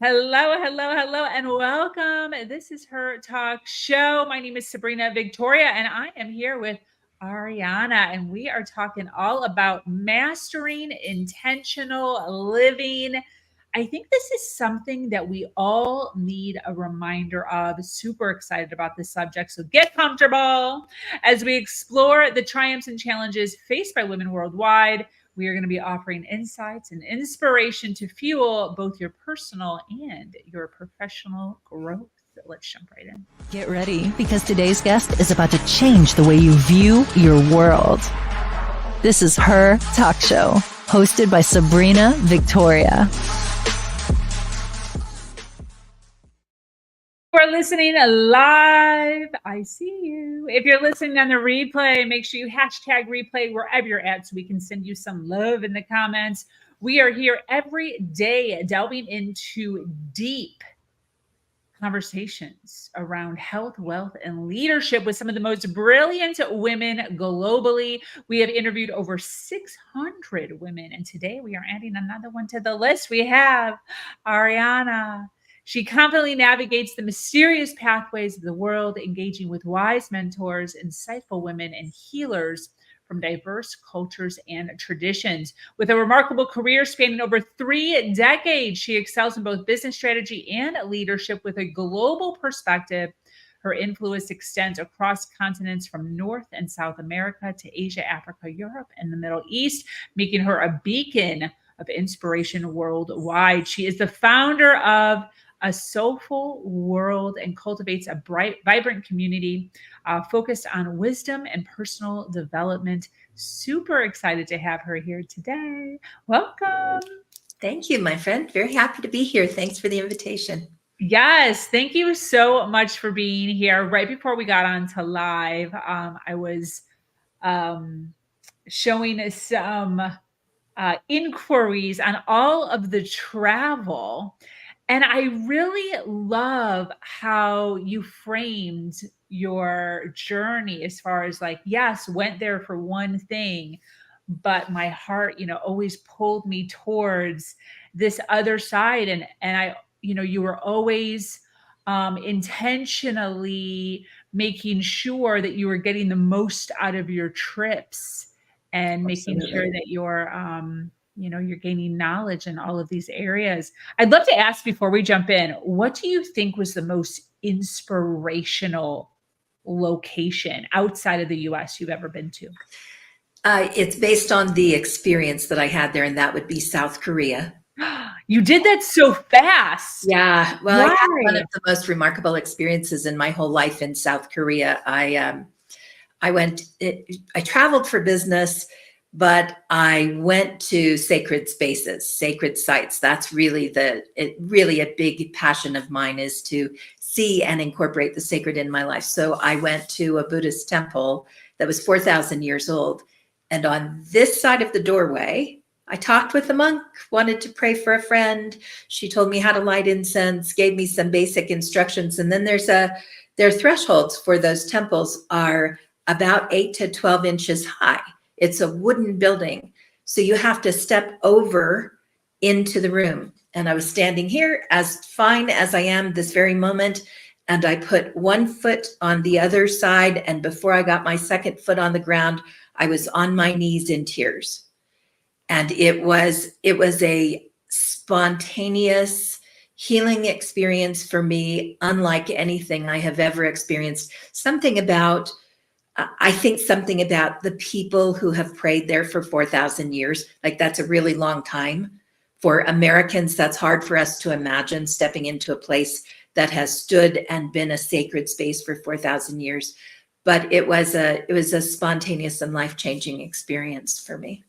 Hello, hello, hello, and welcome. This is Her Talk Show. My name is Sabrina Victoria, and I am here with Ahriana, and we are talking all about mastering intentional living. I think this is something that we all need a reminder of. Super excited about this subject. So get comfortable as we explore the triumphs and challenges faced by women worldwide. We are going to be offering insights and inspiration to fuel both your personal and your professional growth. So let's jump right in. Get ready, because today's guest is about to change the way you view your world. This is Her Talk Show, hosted by Sabrina Victoria. We're listening live. I see you. If you're listening on the replay, make sure you hashtag replay wherever you're at so we can send you some love in the comments. We are here every day delving into deep conversations around health, wealth, and leadership with some of the most brilliant women globally. We have interviewed over 600 women, and today we are adding another one to the list. We have Ahriana. She confidently navigates the mysterious pathways of the world, engaging with wise mentors, insightful women, and healers from diverse cultures and traditions. With a remarkable career spanning over 3 decades, she excels in both business strategy and leadership with a global perspective. Her influence extends across continents from North and South America to Asia, Africa, Europe, and the Middle East, making her a beacon of inspiration worldwide. She is the founder of A Soulfull World and cultivates a bright, vibrant community focused on wisdom and personal development. Super excited to have her here today. Welcome. Thank you, my friend. Very happy to be here. Thanks for the invitation. Yes, thank you so much for being here. Right before we got on to live, I was showing some inquiries on all of the travel. And I really love how you framed your journey as far as like, yes, went there for one thing, but my heart, always pulled me towards this other side. And I, you were always intentionally making sure that you were getting the most out of your trips and making sure that you're gaining knowledge in all of these areas. I'd love to ask before we jump in, what do you think was the most inspirational location outside of the US you've ever been to? It's based on the experience that I had there, and that would be South Korea. You did that so fast. Yeah. Well, I had one of the most remarkable experiences in my whole life in South Korea. I traveled for business, but I went to sacred spaces, sacred sites. That's really a big passion of mine, is to see and incorporate the sacred in my life. So I went to a Buddhist temple that was 4,000 years old. And on this side of the doorway, I talked with a monk, wanted to pray for a friend. She told me how to light incense, gave me some basic instructions. And then their thresholds for those temples are about 8 to 12 inches high. It's a wooden building. So you have to step over into the room. And I was standing here as fine as I am this very moment. And I put one foot on the other side. And before I got my second foot on the ground, I was on my knees in tears. And it was a spontaneous healing experience for me, unlike anything I have ever experienced. I think something about the people who have prayed there for 4,000 years, like that's a really long time. For Americans, that's hard for us to imagine, stepping into a place that has stood and been a sacred space for 4,000 years. But it was a spontaneous and life-changing experience for me.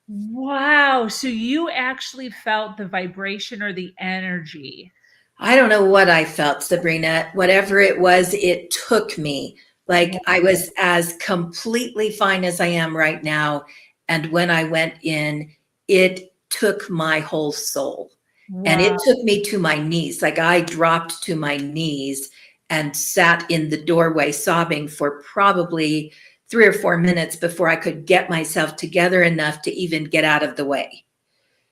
Wow. So you actually felt the vibration or the energy. I don't know what I felt, Sabrina. Whatever it was, it took me. Like I was as completely fine as I am right now. And when I went in, it took my whole soul. Wow. And it took me to my knees. Like I dropped to my knees and sat in the doorway sobbing for probably 3 or 4 minutes before I could get myself together enough to even get out of the way.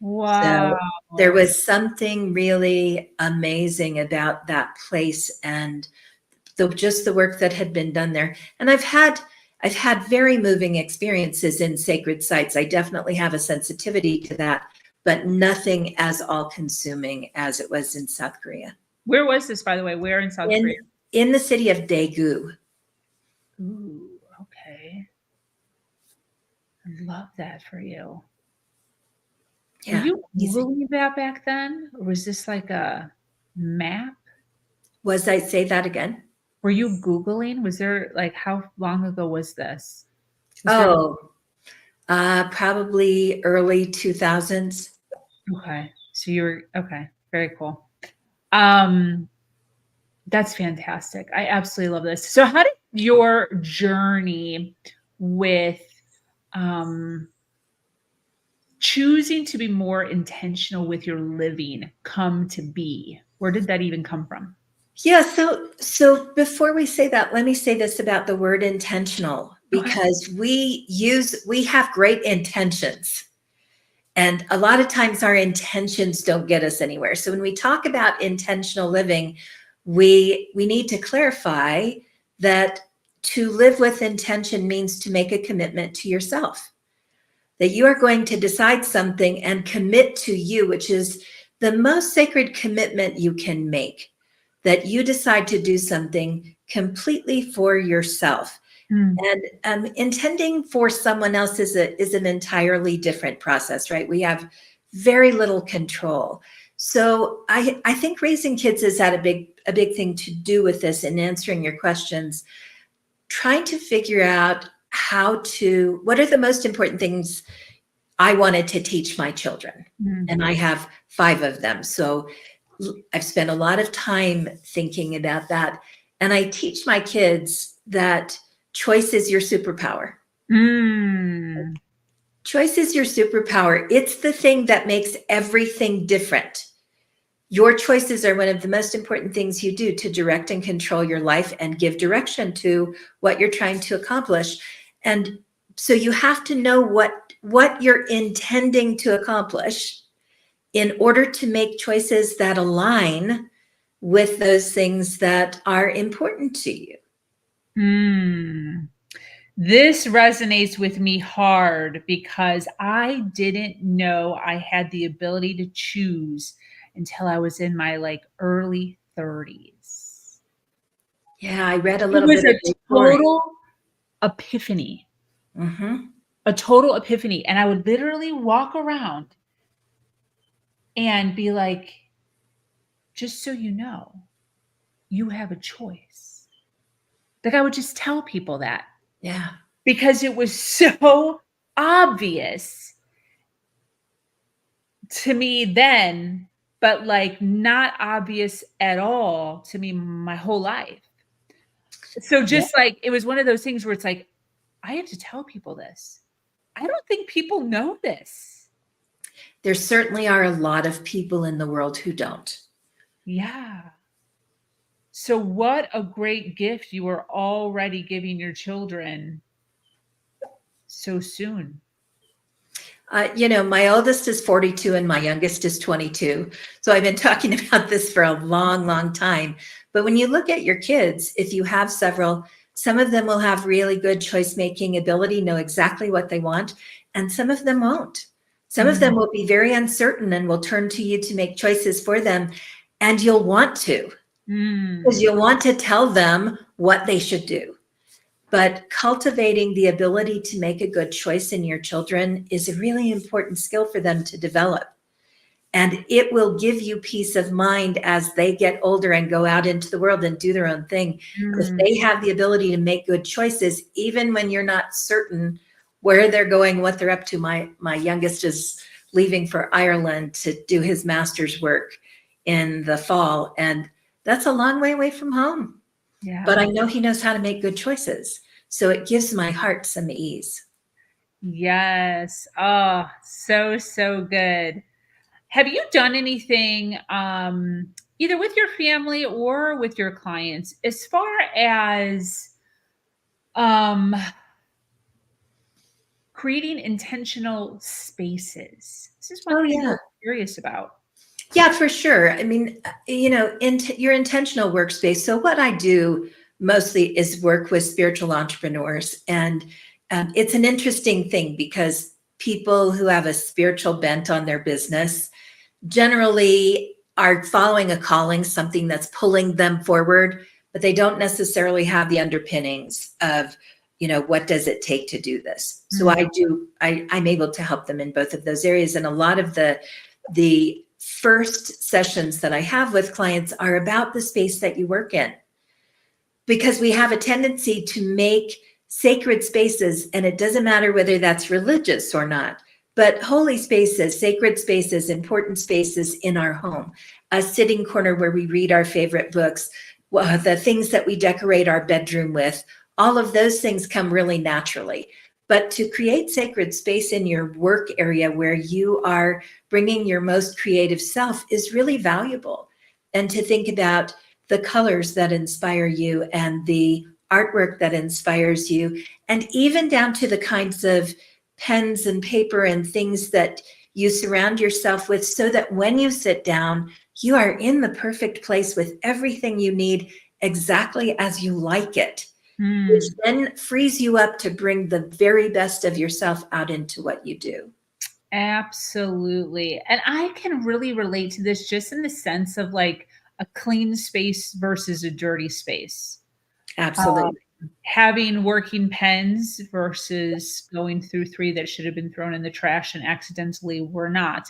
Wow. So there was something really amazing about that place and just the work that had been done there. And I've had very moving experiences in sacred sites. I definitely have a sensitivity to that, but nothing as all-consuming as it was in South Korea. Where was this, by the way? Where in South Korea? In the city of Daegu. Ooh, okay. I love that for you. Were Yeah, you amazing. Googling that back then? Or was this like a map? Was I say that again? Were you Googling? Was there like how long ago was this? Was there Oh, probably early 2000s. okay. So you were okay. Very cool. Um, that's fantastic. I absolutely love this. So how did your journey with um choosing to be more intentional with your living come to be? Where did that even come from? Yeah, so before we say that, let me say this about the word intentional, Okay. because we have great intentions. And a lot of times our intentions don't get us anywhere. So when we talk about intentional living, we need to clarify that to live with intention means to make a commitment to yourself, that you are going to decide something and commit to you, which is the most sacred commitment you can make, that you decide to do something completely for yourself. Mm. And intending for someone else is an entirely different process, right? We have very little control. So I think raising kids has had a big thing to do with this, in answering your questions, trying to figure out what are the most important things I wanted to teach my children. Mm. And I have 5 of them. So I've spent a lot of time thinking about that. And I teach my kids that choice is your superpower. Mm. Choice is your superpower. It's the thing that makes everything different. Your choices are one of the most important things you do to direct and control your life and give direction to what you're trying to accomplish. And so you have to know what you're intending to accomplish in order to make choices that align with those things that are important to you. Mm. This resonates with me hard because I didn't know I had the ability to choose until I was in my like early 30s. Yeah, I read a It little was bit of a your story. total epiphany, Mhm. a total epiphany. And I would literally walk around and be like, just so you know, you have a choice. Like I would just tell people that Yeah. because it was so obvious to me then, but like not obvious at all to me my whole life. So Yeah. just like it was one of those things where it's like, I have to tell people this. I don't think people know this. There certainly are a lot of people in the world who don't. Yeah. So what a great gift you are already giving your children so soon. My oldest is 42 and my youngest is 22. So I've been talking about this for a long, long time. But when you look at your kids, if you have several, some of them will have really good choice making ability, know exactly what they want, and some of them won't. Some of them Mm. will be very uncertain and will turn to you to make choices for them. And you'll want to, because Mm. you'll want to tell them what they should do. But cultivating the ability to make a good choice in your children is a really important skill for them to develop. And it will give you peace of mind as they get older and go out into the world and do their own thing. If Mm. they have the ability to make good choices, even when you're not certain where they're going, what they're up to. My youngest is leaving for Ireland to do his master's work in the fall. And that's a long way away from home. But I Yeah. know he knows how to make good choices. So it gives my heart some ease. Yes. Oh, so, so good. Have you done anything either with your family or with your clients as far as um creating intentional spaces. This is one Oh, thing I'm yeah. really curious about. Yeah, for sure. I mean, your intentional workspace. So what I do mostly is work with spiritual entrepreneurs, and it's an interesting thing because people who have a spiritual bent on their business generally are following a calling, something that's pulling them forward, but they don't necessarily have the underpinnings of, what does it take to do this? So Mm. I'm able to help them in both of those areas. And a lot of the first sessions that I have with clients are about the space that you work in, because we have a tendency to make sacred spaces, and it doesn't matter whether that's religious or not, but holy spaces, sacred spaces, important spaces in our home, a sitting corner where we read our favorite books, the things that we decorate our bedroom with, all of those things come really naturally. But to create sacred space in your work area where you are bringing your most creative self is really valuable. And to think about the colors that inspire you and the artwork that inspires you, and even down to the kinds of pens and paper and things that you surround yourself with, so that when you sit down, you are in the perfect place with everything you need exactly as you like it, which Mm. then frees you up to bring the very best of yourself out into what you do. Absolutely. And I can really relate to this just in the sense of like a clean space versus a dirty space. Um, Absolutely. Having working pens versus going through three that should have been thrown in the trash and accidentally were not.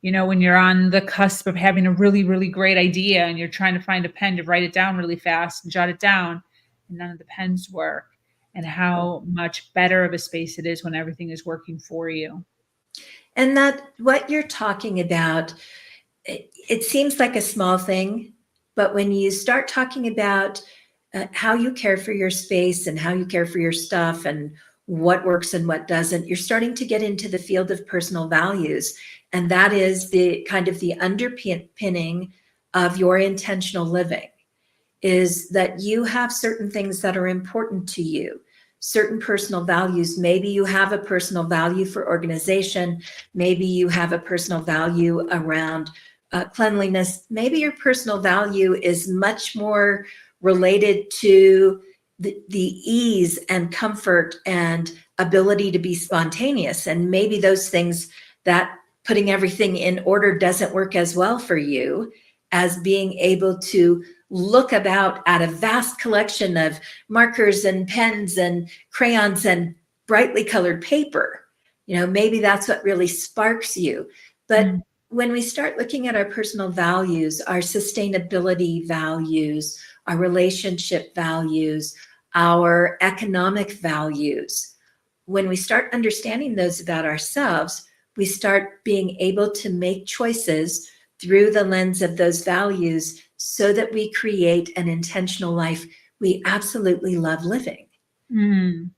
When you're on the cusp of having a really, really great idea and you're trying to find a pen to write it down really fast and jot it down, and none of the pens work, and how much better of a space it is when everything is working for you. And that what you're talking about, it seems like a small thing, but when you start talking about how you care for your space and how you care for your stuff and what works and what doesn't, you're starting to get into the field of personal values. And that is the kind of the underpinning of your intentional living, is that you have certain things that are important to you, certain personal values. Maybe you have a personal value for organization. Maybe you have a personal value around cleanliness. Maybe your personal value is much more related to the ease and comfort and ability to be spontaneous. And maybe those things, that putting everything in order doesn't work as well for you as being able to look about at a vast collection of markers and pens and crayons and brightly colored paper. Maybe that's what really sparks you. But Mm. when we start looking at our personal values, our sustainability values, our relationship values, our economic values, when we start understanding those about ourselves, we start being able to make choices through the lens of those values so that we create an intentional life we absolutely love living. Mm.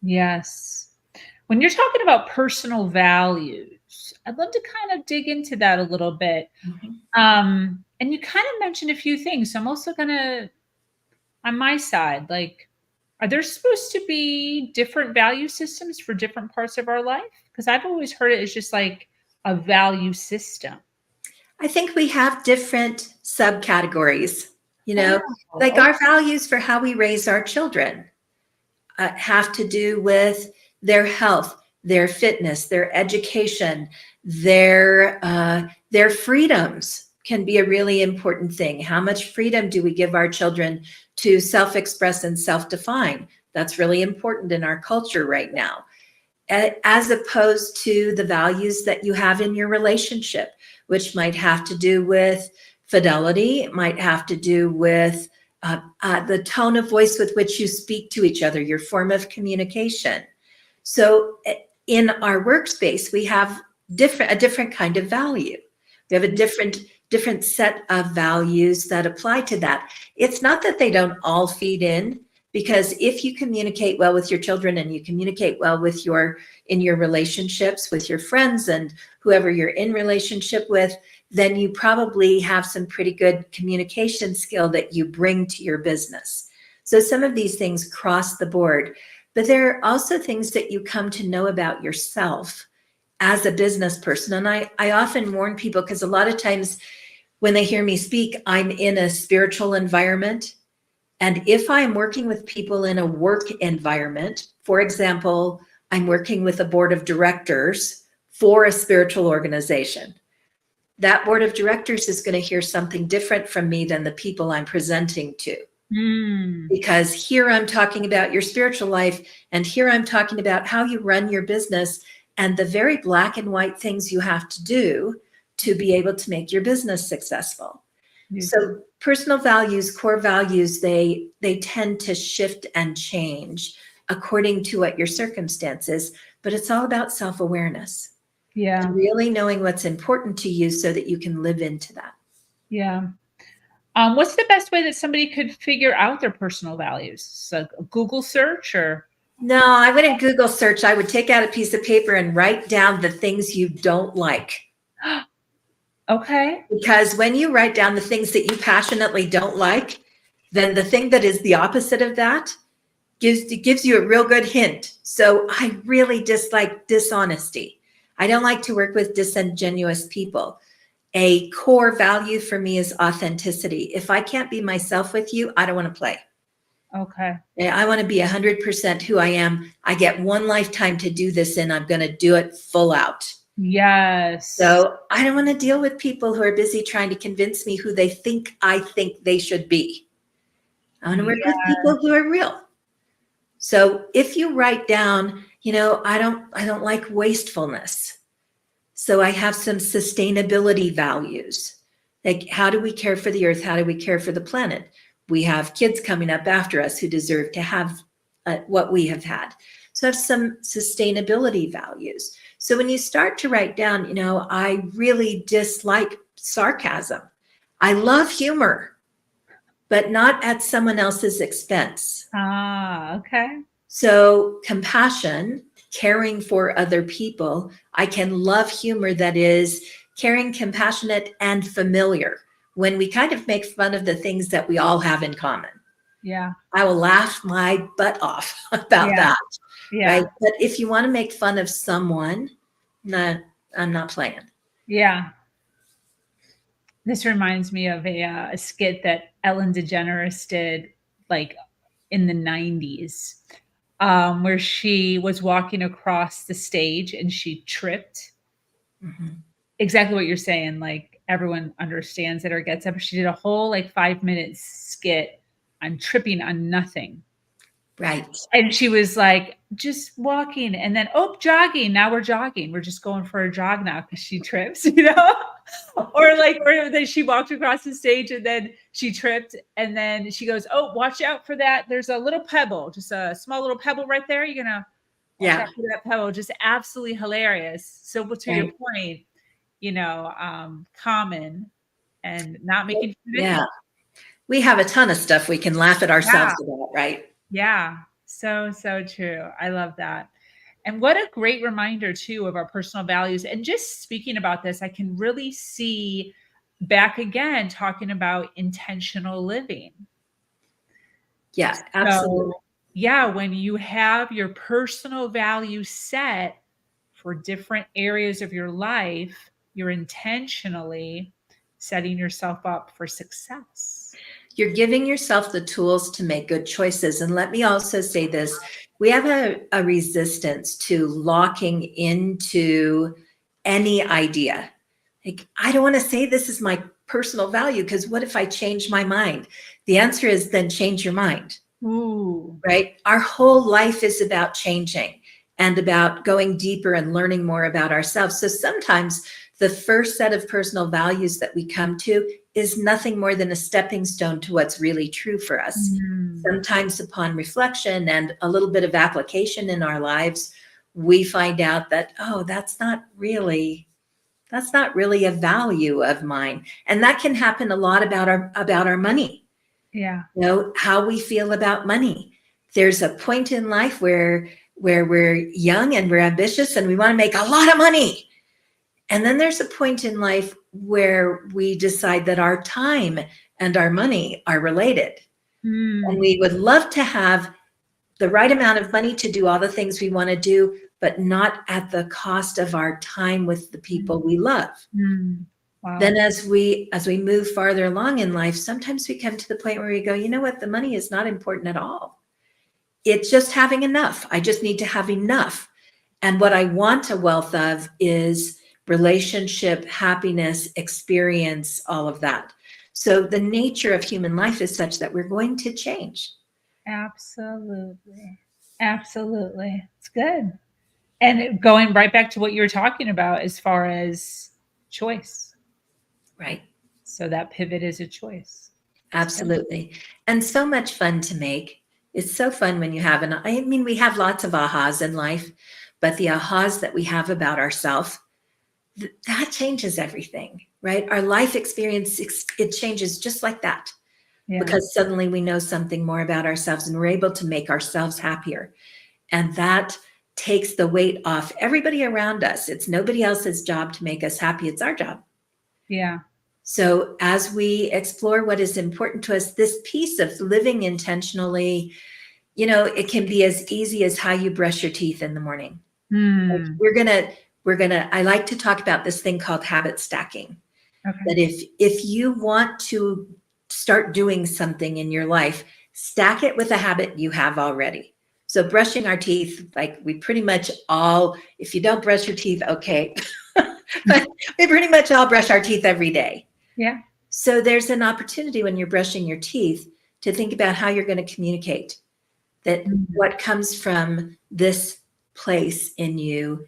Yes. When you're talking about personal values, I'd love to kind of dig into that a little bit. Mhm. And you kind of mentioned a few things. So I'm also gonna, on my side, like, are there supposed to be different value systems for different parts of our life? Because I've always heard it as just like a value system. I think we have different subcategories, Oh, like okay. our values for how we raise our children have to do with their health, their fitness, their education, their freedoms can be a really important thing. How much freedom do we give our children to self-express and self-define? That's really important in our culture right now, as opposed to the values that you have in your relationship, which might have to do with fidelity, it might have to do with the tone of voice with which you speak to each other, your form of communication. So in our workspace, we have a different kind of value. We have a different set of values that apply to that. It's not that they don't all feed in, because if you communicate well with your children and you communicate well with in your relationships with your friends and whoever you're in relationship with, then you probably have some pretty good communication skill that you bring to your business. So some of these things cross the board. but there are also things that you come to know about yourself as a business person. And I often warn people, because a lot of times when they hear me speak, I'm in a spiritual environment. And if I'm working with people in a work environment, for example, I'm working with a board of directors for a spiritual organization, that board of directors is going to hear something different from me than the people I'm presenting to. Because here I'm talking about your spiritual life, and here I'm talking about how you run your business and the very black and white things you have to do to be able to make your business successful. So personal values, core values, they tend to shift and change according to what your circumstances, but it's all about self-awareness. Yeah. And really knowing what's important to you so that you can live into that. Yeah. What's the best way that somebody could figure out their personal values? So a Google search or? No, I wouldn't Google search. I would take out a piece of paper and write down the things you don't like. Okay. Because when you write down the things that you passionately don't like, then the thing that is the opposite of that gives you a real good hint. So I really dislike dishonesty. I don't like to work with disingenuous people. A core value for me is authenticity. If I can't be myself with you, I don't want to play. Okay. I want to be 100% who I am. I get one lifetime to do this, and I'm going to do it full out. Yes. So I don't want to deal with people who are busy trying to convince me who they think I think they should be. I want to work with people who are real. So if you write down, I don't like wastefulness. So I have some sustainability values. Like, how do we care for the earth? How do we care for the planet? We have kids coming up after us who deserve to have what we have had. So I have some sustainability values. So when you start to write down, I really dislike sarcasm. I love humor, but not at someone else's expense. Okay. So compassion, caring for other people. I can love humor that is caring, compassionate, and familiar. When we kind of make fun of the things that we all have in common. Yeah. I will laugh my butt off about that. Yeah. Right. But if you want to make fun of someone, no, I'm not playing. Yeah. This reminds me of a skit that Ellen DeGeneres did like in the 90s, where she was walking across the stage and she tripped. Mm-hmm. Exactly what you're saying. Like everyone understands it or gets it. But she did a whole 5-minute skit on tripping on nothing. Right. And she was like, just walking and then, jogging. Now we're jogging. We're just going for a jog now because she trips, or then she walked across the stage and then she tripped. And then she goes, oh, watch out for that. There's a little pebble, just a small little pebble right there. You're going to watch out for that pebble. Just absolutely hilarious. So to your point, common and not making fun of anyone. We have a ton of stuff we can laugh at ourselves about, right? Yeah. So true. I love that. And what a great reminder too of our personal values. And just speaking about this, I can really see back again, talking about intentional living. Yeah, absolutely. So, when you have your personal values set for different areas of your life, you're intentionally setting yourself up for success. You're giving yourself the tools to make good choices. And let me also say this, we have a resistance to locking into any idea. Like, I don't want to say this is my personal value because what if I change my mind? The answer is then change your mind. Ooh. Right? Our whole life is about changing and about going deeper and learning more about ourselves. So sometimes the first set of personal values that we come to is nothing more than a stepping stone to what's really true for us. Sometimes upon reflection and a little bit of application in our lives, we find out that, that's not really a value of mine. And that can happen a lot about our money. Yeah. How we feel about money. There's a point in life where we're young and we're ambitious and we want to make a lot of money. And then there's a point in life where we decide that our time and our money are related. And we would love to have the right amount of money to do all the things we want to do, but not at the cost of our time with the people we love. Wow. Then as we move farther along in life, sometimes we come to the point where we go, you know what, the money is not important at all. It's just having enough. I just need to have enough. And what I want a wealth of is relationship, happiness, experience, all of that. So the nature of human life is such that we're going to change. Absolutely. Absolutely. It's good. And going right back to what you were talking about as far as choice. Right. So that pivot is a choice. Absolutely. And so much fun to make. It's so fun when you have I mean, we have lots of ahas in life, but the ahas that we have about ourselves, that changes everything, right? Our life experience, it changes just like that. Yeah. Because suddenly we know something more about ourselves and we're able to make ourselves happier. And that takes the weight off everybody around us. It's nobody else's job to make us happy. It's our job. Yeah. So as we explore what is important to us, this piece of living intentionally, you know, it can be as easy as how you brush your teeth in the morning. Like we're gonna, I like to talk about this thing called habit stacking. Okay. That if you want to start doing something in your life, stack it with a habit you have already. So brushing our teeth, like we pretty much all, if you don't brush your teeth, okay. But we pretty much all brush our teeth every day. Yeah. So there's an opportunity when you're brushing your teeth to think about how you're going to communicate. That what comes from this place in you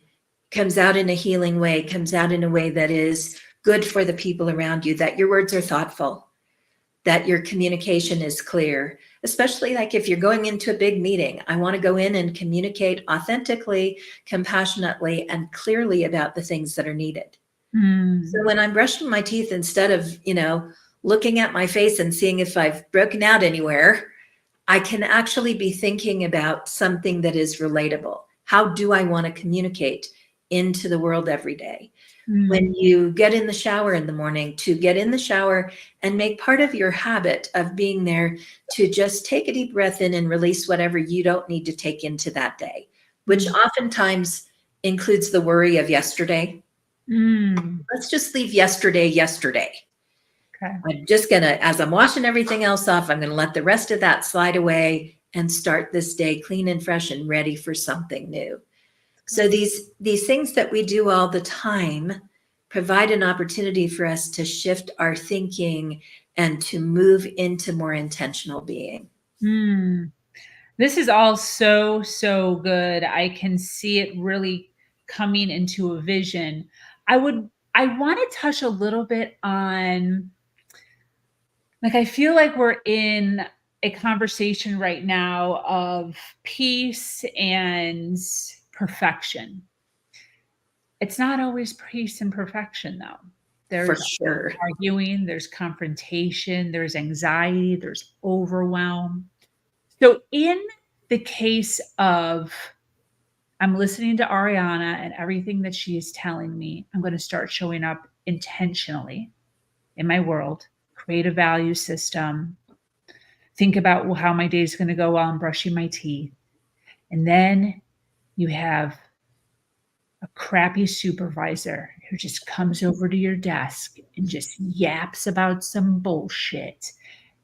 comes out in a healing way, comes out in a way that is good for the people around you, that your words are thoughtful, that your communication is clear, especially like if you're going into a big meeting. I want to go in and communicate authentically, compassionately, and clearly about the things that are needed. So when I'm brushing my teeth, instead of, you know, looking at my face and seeing if I've broken out anywhere, I can actually be thinking about something that is relatable. How do I want to communicate into the world every day? When you get in the shower in the morning, to get in the shower and make part of your habit of being there to just take a deep breath in and release whatever you don't need to take into that day, which oftentimes includes the worry of yesterday. Let's just leave yesterday. Okay. I'm just going to, as I'm washing everything else off, I'm going to let the rest of that slide away and start this day clean and fresh and ready for something new. So these things that we do all the time provide an opportunity for us to shift our thinking and to move into more intentional being. This is all so, so good. I can see it really coming into a vision. I want to touch a little bit on, like, I feel like we're in a conversation right now of peace and perfection. It's not always peace and perfection, though. There's arguing, there's confrontation, there's anxiety, there's overwhelm. So in the case of, I'm listening to Ahriana and everything that she is telling me, I'm going to start showing up intentionally in my world, create a value system, think about how my day is going to go while I'm brushing my teeth. And then you have a crappy supervisor who just comes over to your desk and just yaps about some bullshit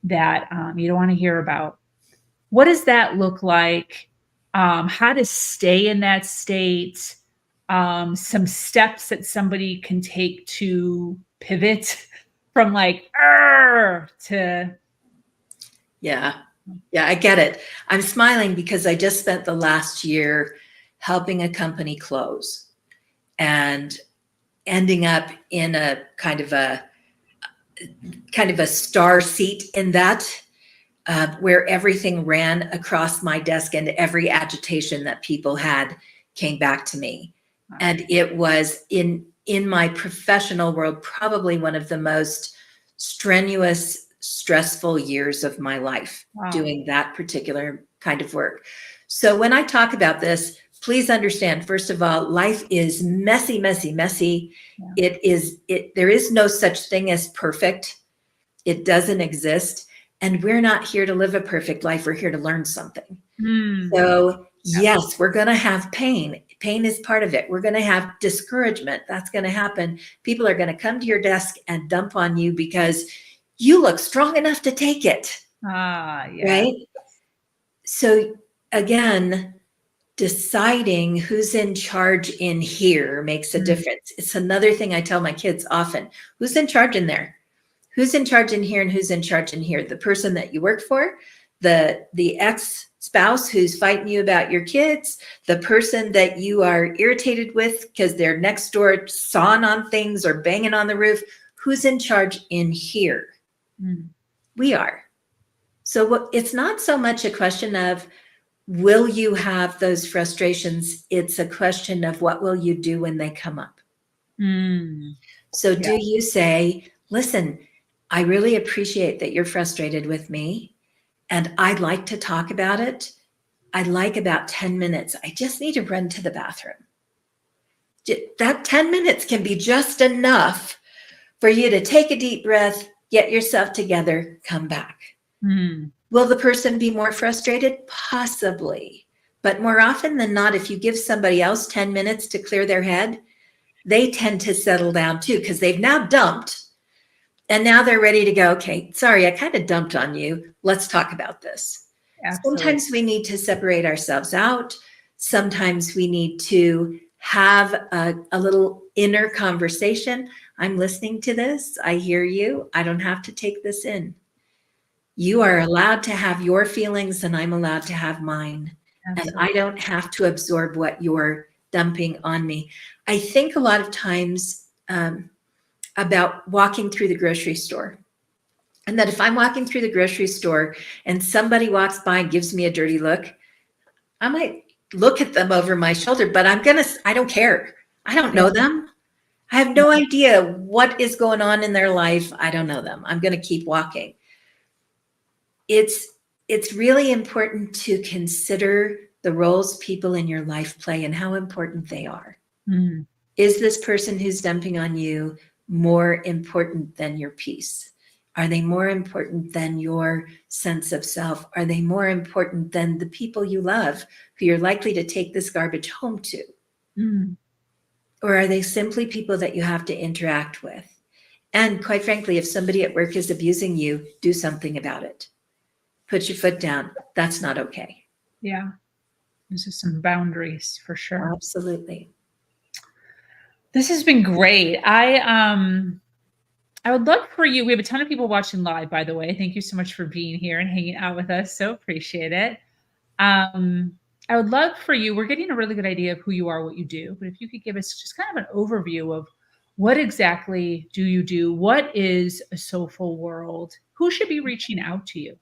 that you don't want to hear about. What does that look like? How to stay in that state? Some steps that somebody can take to pivot from like to. Yeah, I get it. I'm smiling because I just spent the last year helping a company close and ending up in a kind of a star seat in that. Where everything ran across my desk and every agitation that people had came back to me. Wow. And it was in my professional world, probably one of the most strenuous, stressful years of my life. Wow. Doing that particular kind of work. So when I talk about this, please understand, first of all, life is messy, messy, messy. Yeah. There is no such thing as perfect. It doesn't exist. And we're not here to live a perfect life. We're here to learn something. Mm. So yes, we're going to have pain. Pain is part of it. We're going to have discouragement. That's going to happen. People are going to come to your desk and dump on you because you look strong enough to take it. Yeah. Right? So again, deciding who's in charge in here makes a difference. It's another thing I tell my kids often. Who's in charge in there? Who's in charge in here and who's in charge in here? The person that you work for, the ex-spouse who's fighting you about your kids, the person that you are irritated with because they're next door sawing on things or banging on the roof. Who's in charge in here? We are. So it's not so much a question of will you have those frustrations? It's a question of what will you do when they come up? So do you say, listen, I really appreciate that you're frustrated with me and I'd like to talk about it. I'd like about 10 minutes. I just need to run to the bathroom. That 10 minutes can be just enough for you to take a deep breath, get yourself together, come back. Will the person be more frustrated? Possibly. But more often than not, if you give somebody else 10 minutes to clear their head, they tend to settle down too because they've now dumped and now they're ready to go, okay, sorry, I kind of dumped on you. Let's talk about this. Absolutely. Sometimes we need to separate ourselves out. Sometimes we need to have a little inner conversation. I'm listening to this. I hear you. I don't have to take this in. You are allowed to have your feelings and I'm allowed to have mine. Absolutely. And I don't have to absorb what you're dumping on me. I think a lot of times about walking through the grocery store. And that if I'm walking through the grocery store and somebody walks by and gives me a dirty look, I might look at them over my shoulder, but I don't care. I don't know them. I have no idea what is going on in their life. I don't know them. I'm going to keep walking. It's really important to consider the roles people in your life play and how important they are. Is this person who's dumping on you more important than your peace? Are they more important than your sense of self? Are they more important than the people you love who you're likely to take this garbage home to? Or are they simply people that you have to interact with? And quite frankly, if somebody at work is abusing you, do something about it. Put your foot down. That's not okay. Yeah. These are some boundaries for sure. Absolutely. This has been great. I would love for you. We have a ton of people watching live, by the way. Thank you so much for being here and hanging out with us. So appreciate it. I would love for you. We're getting a really good idea of who you are, what you do. But if you could give us just kind of an overview of what exactly do you do? What is A Soulfull World? Who should be reaching out to you?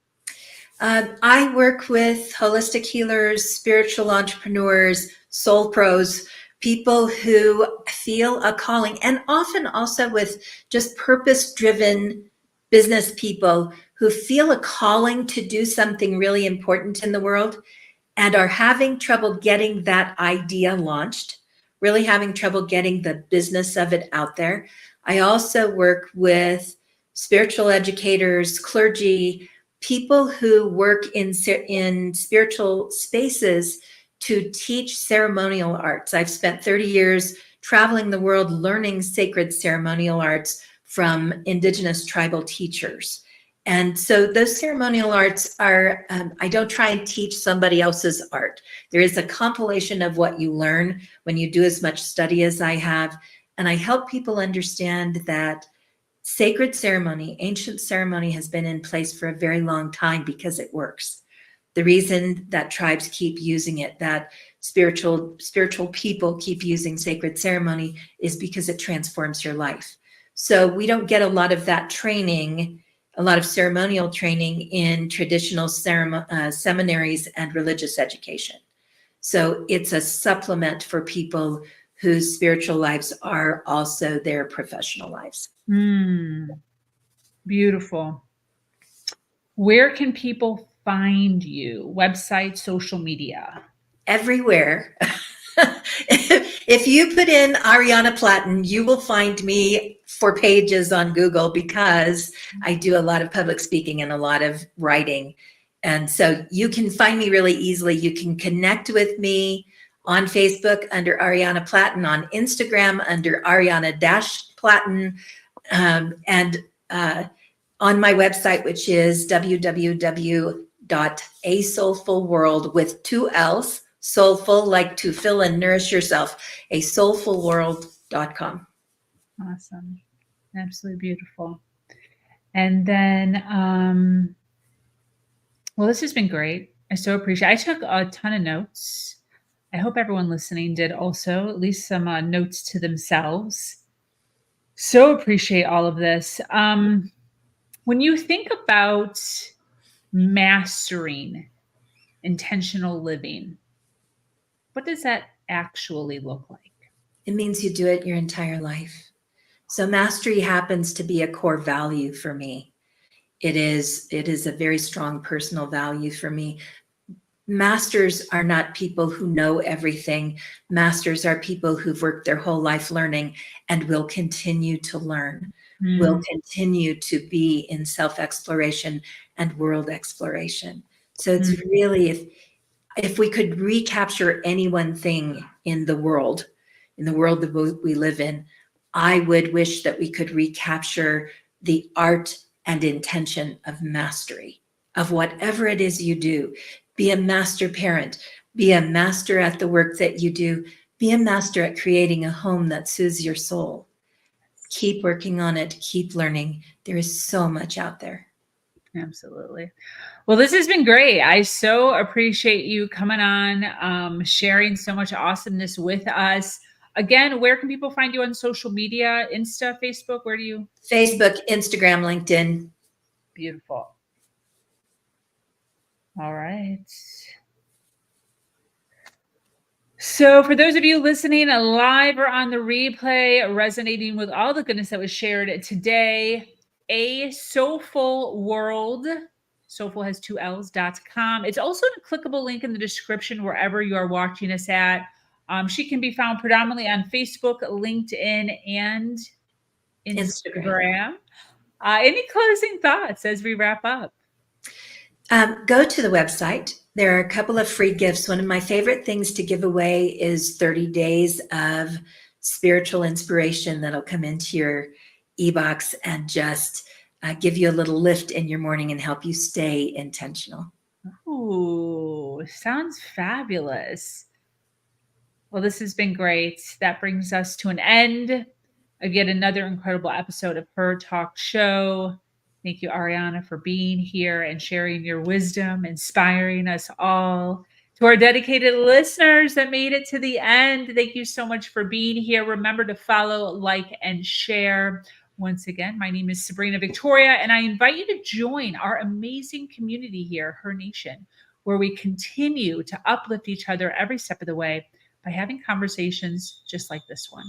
I work with holistic healers, spiritual entrepreneurs, soul pros, people who feel a calling, and often also with just purpose-driven business people who feel a calling to do something really important in the world and are having trouble getting that idea launched, really having trouble getting the business of it out there. I also work with spiritual educators, clergy, people who work in spiritual spaces to teach ceremonial arts. I've spent 30 years traveling the world learning sacred ceremonial arts from indigenous tribal teachers. And so those ceremonial arts are, I don't try and teach somebody else's art. There is a compilation of what you learn when you do as much study as I have. And I help people understand that sacred ceremony, ancient ceremony has been in place for a very long time because it works. The reason that tribes keep using it, that spiritual people keep using sacred ceremony is because it transforms your life. So we don't get a lot of that training, a lot of ceremonial training in traditional seminaries and religious education. So it's a supplement for people whose spiritual lives are also their professional lives. Beautiful. Where can people find you? Website, social media? Everywhere. If you put in Ahriana Platten, you will find me for pages on Google because I do a lot of public speaking and a lot of writing. And so you can find me really easily. You can connect with me on Facebook under Ahriana Platten, on Instagram under Ahriana-Platten, and on my website, which is www.asoulfullworld with 2 L's, soulful, like to fill and nourish yourself, asoulfullworld.com. Awesome. Absolutely beautiful. And then, well, this has been great. I so appreciate it. I took a ton of notes. I hope everyone listening did also, at least some notes to themselves. So appreciate all of this. When you think about mastering intentional living, what does that actually look like? It means you do it your entire life. So mastery happens to be a core value for me. It is a very strong personal value for me. Masters are not people who know everything. Masters are people who've worked their whole life learning and will continue to learn, will continue to be in self-exploration and world exploration. So it's really, if we could recapture any one thing in the world that we live in, I would wish that we could recapture the art and intention of mastery of whatever it is you do. Be a master parent, be a master at the work that you do, be a master at creating a home that soothes your soul. Keep working on it, keep learning. There is so much out there. Absolutely. Well, this has been great. I so appreciate you coming on, sharing so much awesomeness with us. Again, where can people find you on social media? Insta, Facebook? Where do you? Facebook, Instagram, LinkedIn. Beautiful. All right. So for those of you listening live or on the replay, resonating with all the goodness that was shared today, A Soulfull World, Soulful has 2 L's.com. It's also a clickable link in the description wherever you are watching us at. She can be found predominantly on Facebook, LinkedIn, and Instagram. Any closing thoughts as we wrap up? Go to the website. There are a couple of free gifts. One of my favorite things to give away is 30 days of spiritual inspiration that'll come into your e-box and just give you a little lift in your morning and help you stay intentional. Ooh, sounds fabulous. Well, this has been great. That brings us to an end of yet another incredible episode of Her Talk Show. Thank you, Ahriana, for being here and sharing your wisdom, inspiring us all. To our dedicated listeners that made it to the end, thank you so much for being here. Remember to follow, like, and share. Once again, my name is Sabrina Victoria, and I invite you to join our amazing community here, Her Nation, where we continue to uplift each other every step of the way by having conversations just like this one.